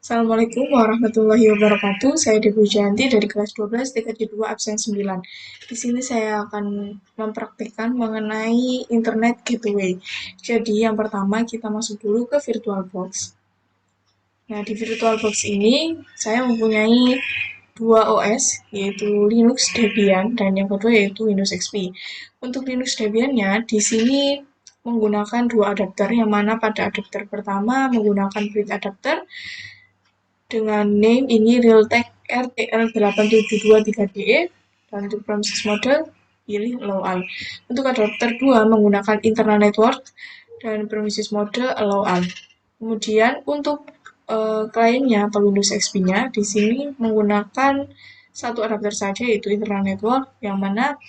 Assalamualaikum warahmatullahi wabarakatuh. Saya Dewi Janti dari kelas 12 TKJ 2 absen 9. Di sini saya akan mempraktikkan mengenai Internet Gateway. Jadi yang pertama kita masuk dulu ke VirtualBox. Nah, di VirtualBox ini saya mempunyai dua OS, yaitu Linux Debian dan yang kedua yaitu Windows XP. Untuk Linux Debian-nya di sini menggunakan dua adapter, yang mana pada adapter pertama menggunakan bridge adapter dengan name ini Realtek RTL8723DE, dan untuk premises model pilih Allow All. Untuk adapter 2 menggunakan internal network dan premises model Allow All. Kemudian untuk kliennya atau Windows XP-nya di sini menggunakan satu adapter saja, yaitu internal network, yang mana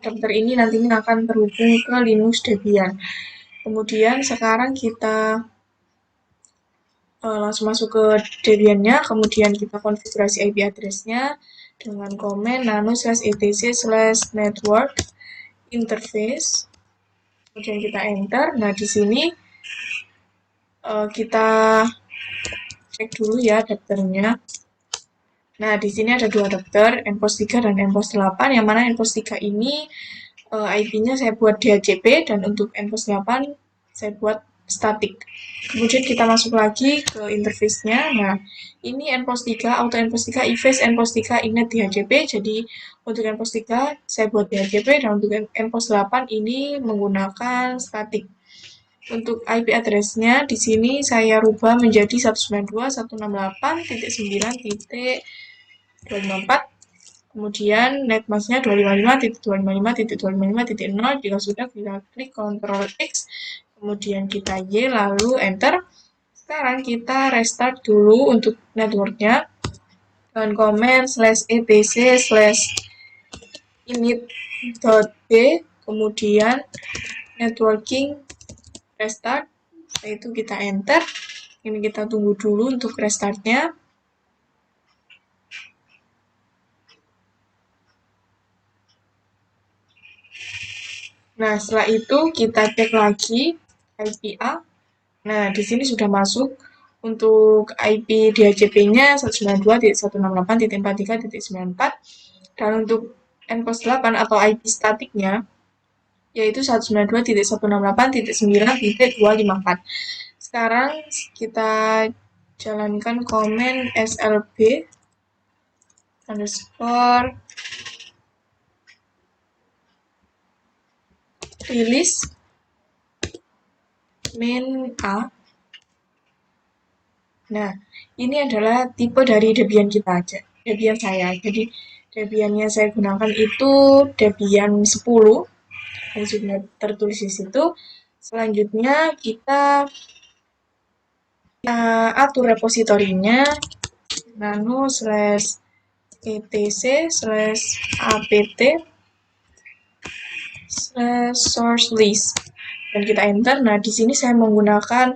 adapter ini nantinya akan terhubung ke Linux Debian. Kemudian sekarang kita langsung masuk ke Debian-nya, kemudian kita konfigurasi IP address-nya dengan komen nano/etc/network interface, kemudian kita enter. Nah, di sini kita cek dulu ya adapternya. Nah, di sini ada dua adapter, nPOS 3 dan nPOS 8, yang mana nPOS 3 ini IP-nya saya buat DHCP, dan untuk nPOS 8 saya buat static. Kemudian kita masuk lagi ke interface-nya. Nah, ini nPOS 3, auto nPOS 3, eFace nPOS 3, inet DHCP. Jadi, untuk nPOS 3 saya buat DHCP, dan untuk nPOS 8 ini menggunakan static. Untuk IP address-nya di sini saya rubah menjadi 192.168.9.254. Kemudian netmasknya 255.255.255.0. Jika sudah, kita klik Ctrl X, kemudian kita Y, lalu Enter. Sekarang kita restart dulu untuk networknya dengan komen /etc/init.b, kemudian networking restart. Setelah itu kita Enter. Ini kita tunggu dulu untuk restartnya. Nah, setelah itu kita cek lagi IP A. Nah, di sini sudah masuk. Untuk IP DHCP-nya 192.168.43.94, dan untuk nPOS 8 atau IP statiknya yaitu 192.168.9.254. Sekarang kita jalankan komen slb underscore release main A. Nah, ini adalah tipe dari Debian kita aja, Debian saya. Jadi Debian-nya saya gunakan itu Debian 10, yang sudah tertulis di situ. Selanjutnya kita atur repositorinya nano/etc/apt/source list, dan kita enter. Nah, di sini saya menggunakan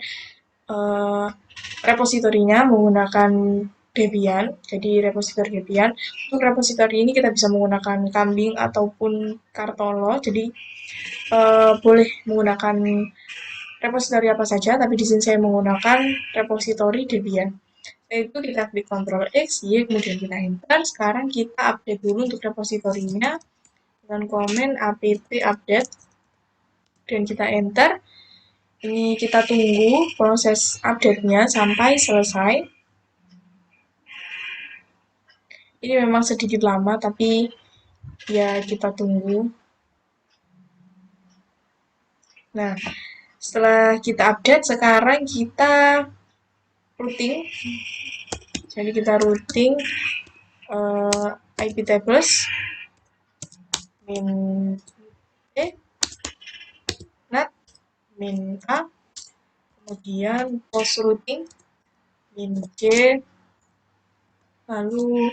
repositorinya menggunakan Debian, jadi repositori Debian. Untuk repositori ini kita bisa menggunakan Kambing ataupun Kartolo, jadi boleh menggunakan repositori apa saja, tapi di sini saya menggunakan repositori Debian. Setelah itu kita klik Ctrl X, Y, kemudian kita Enter. Sekarang kita update dulu untuk repositorinya dengan komen apt update, dan kita Enter. Ini kita tunggu proses update-nya sampai selesai. Ini memang sedikit lama, tapi ya kita tunggu. Nah, setelah kita update, sekarang kita routing. Jadi kita routing IP tables min E, NAT, min A, kemudian post routing min J, lalu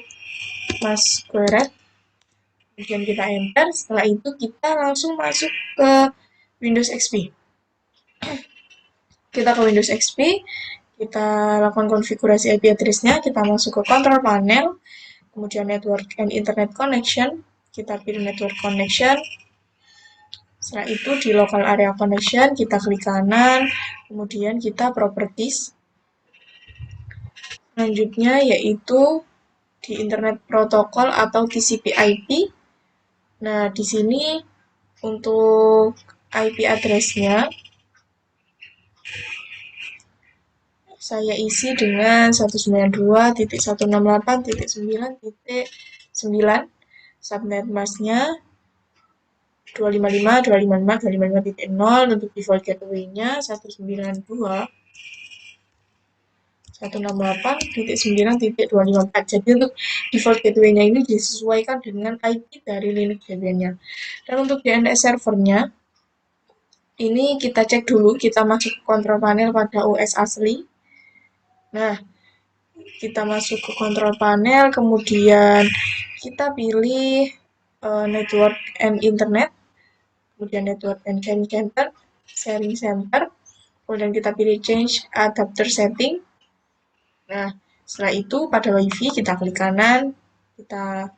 masquerade, kemudian kita enter. Setelah itu kita langsung masuk ke Windows XP. Kita ke Windows XP, kita lakukan konfigurasi IP address-nya, kita masuk ke control panel, kemudian network and internet connection, kita pilih network connection. Setelah itu di local area connection kita klik kanan, kemudian kita properties. Selanjutnya yaitu di Internet Protocol atau TCP/IP. Nah, di sini untuk IP address-nya saya isi dengan 192.168.9.9. Subnet mask-nya 255.255.255.0. Untuk default gateway-nya 192.168.9.254. Jadi untuk default gateway-nya ini disesuaikan dengan IP dari Linux Debian-nya. Dan untuk DNS servernya, ini kita cek dulu, kita masuk ke control panel pada OS asli. Nah, kita masuk ke control panel, kemudian kita pilih network and internet, kemudian network and sharing center, kemudian kita pilih change adapter setting. Nah, setelah itu pada WiFi kita klik kanan, kita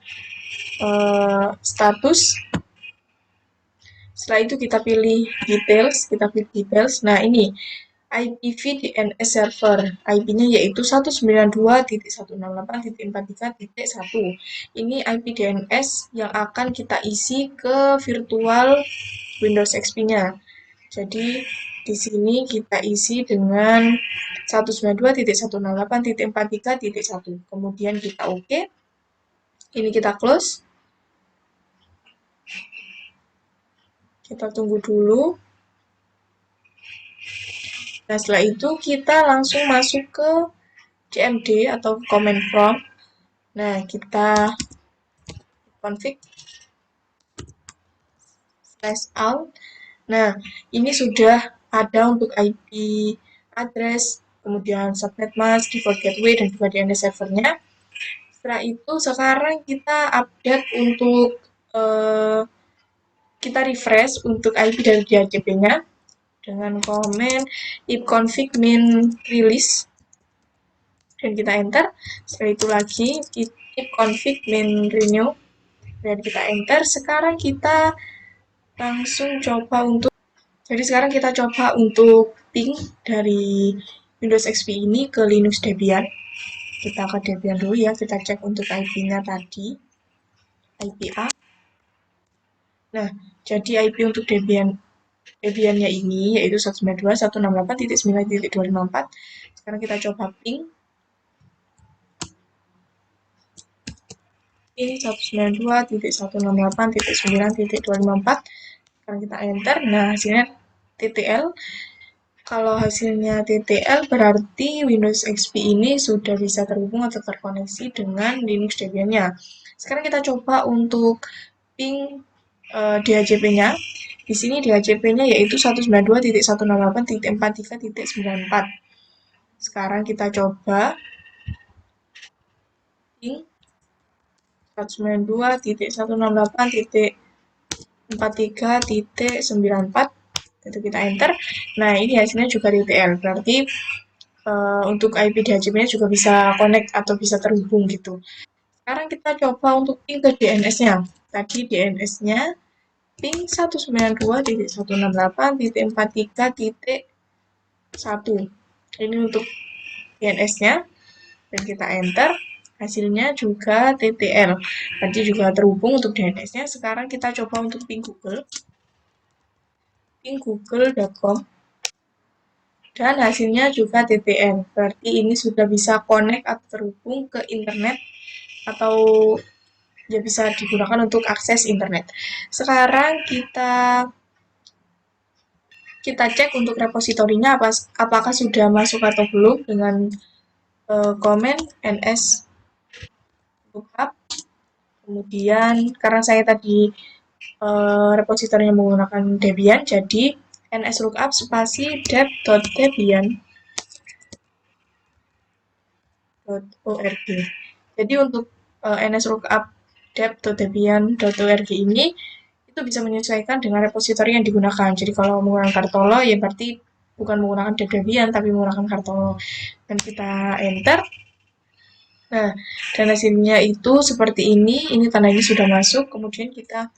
status. Setelah itu kita pilih details. Nah, ini IPv DNS server. IP-nya yaitu 192.168.43.1. Ini IP DNS yang akan kita isi ke virtual Windows XP-nya. Jadi di sini kita isi dengan 192.168.43.1. Kemudian kita OK. Ini kita close. Kita tunggu dulu. Nah, setelah itu kita langsung masuk ke cmd atau command prompt. Nah, kita config /alt. Nah, ini sudah ada untuk IP address, kemudian subnet mask, default gateway, dan juga DNS servernya. Setelah itu, sekarang kita update untuk kita refresh untuk IP dari DHCP-nya dengan command ipconfig min release, dan kita enter. Setelah itu lagi ipconfig min renew, dan kita enter. Sekarang kita langsung coba untuk ping dari Windows XP ini ke Linux Debian. Kita ke Debian dulu ya, kita cek untuk IP-nya tadi, IP A. Nah, jadi IP untuk Debian-nya ini yaitu 192.168.9.254. Sekarang kita coba ping 192.168.9.254. Sekarang kita enter. Nah, hasilnya TTL. Kalau hasilnya TTL berarti Windows XP ini sudah bisa terhubung atau terkoneksi dengan Linux Debian-nya. Sekarang kita coba untuk ping DHCP-nya. Di sini DHCP-nya yaitu 192.168.43.94. Sekarang kita coba ping 192.168.43.94. Itu kita enter. Nah, ini hasilnya juga TTL. Berarti untuk IP DHCP-nya juga bisa connect atau bisa terhubung gitu. Sekarang kita coba untuk ping ke DNS-nya. Tadi DNS-nya ping 192.168.43.1. Ini untuk DNS-nya. Dan kita enter. Hasilnya juga TTL. Tadi juga terhubung untuk DNS-nya. Sekarang kita coba untuk ping Google. Ping google.com. Dan hasilnya juga TTL. Berarti ini sudah bisa connect atau terhubung ke internet atau ya bisa digunakan untuk akses internet. Sekarang kita cek untuk repositorinya apakah sudah masuk atau belum dengan command ns lookup. Kemudian karena saya tadi repositorinya menggunakan Debian, jadi ns lookup spasi dep.debian.org. Jadi untuk ns lookup dep.debian.org ini itu bisa menyesuaikan dengan repositori yang digunakan. Jadi kalau menggunakan Kartolo ya berarti bukan menggunakan Debian tapi menggunakan Kartolo. Dan kita enter. Nah, dan hasilnya itu seperti ini. Ini tandanya sudah masuk. Kemudian kita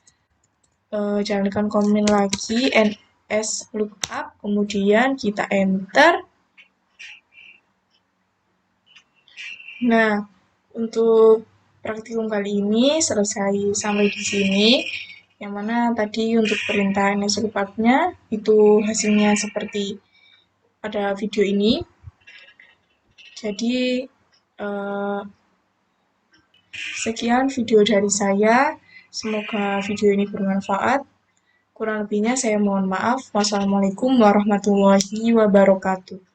jalankan command lagi ns lookup. Kemudian kita enter. Nah, untuk praktikum kali ini selesai sampai di sini. Yang mana tadi untuk perintah NS4-nya itu hasilnya seperti pada video ini. Jadi eh, sekian video dari saya. Semoga video ini bermanfaat. Kurang lebihnya saya mohon maaf. Wassalamualaikum warahmatullahi wabarakatuh.